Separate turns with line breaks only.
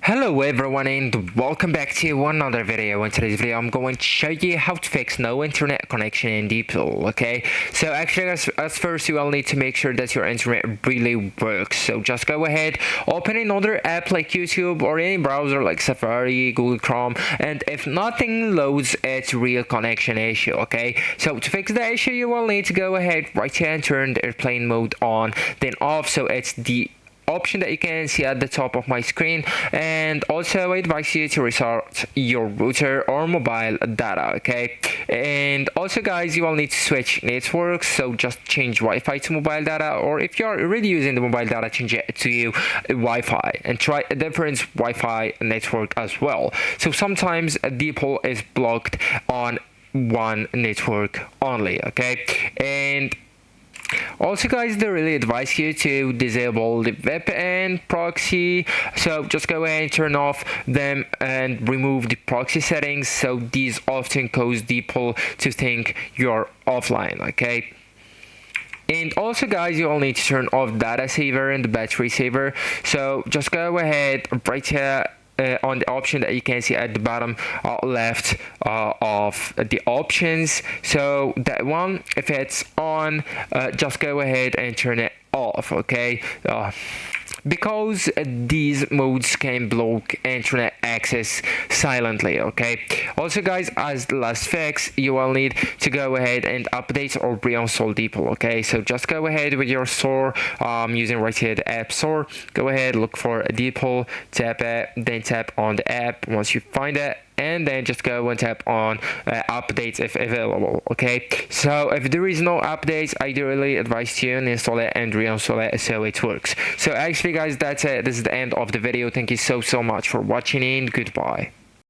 Hello everyone and welcome back to another video. In today's video I'm going to show you how to fix no internet connection in DeepL. Okay, so actually as first you will need to make sure that your internet really works. So just go ahead, open another app like YouTube or any browser like Safari, Google Chrome, and if nothing loads, it's a real connection issue. Okay, so to fix the issue you will need to go ahead right here and turn the airplane mode on, then off, so it's the option that you can see at the top of my screen. And also I advise you to restart your router or mobile data. Okay, and also guys, you will need to switch networks, so just change Wi-Fi to mobile data, or if you're already using the mobile data, change it to Wi-Fi and try a different Wi-Fi network as well. So sometimes DeepL is blocked on one network only. Okay, and also guys, they really advise you to disable the VPN proxy, so just go ahead and turn off them and remove the proxy settings, so these often cause DeepL to think you're offline. Okay, and also guys, you will need to turn off data saver and the battery saver, so just go ahead right here on the option that you can see at the bottom left of the options. So that one, if it's on, just go ahead and turn it off. Okay, because these modes can block internet access silently. Okay, also guys, as the last fix, you will need to go ahead and update or reinstall DeepL. Okay, so just go ahead with your store, using right here the app store, go ahead, look for DeepL, tap it, then tap on the app once you find it, and then just go and tap on updates if available. Okay, so if there is no updates, I do really advise you to install it and reinstall it so it works. So actually guys, that's it. This is the end of the video. Thank you so much for watching and goodbye.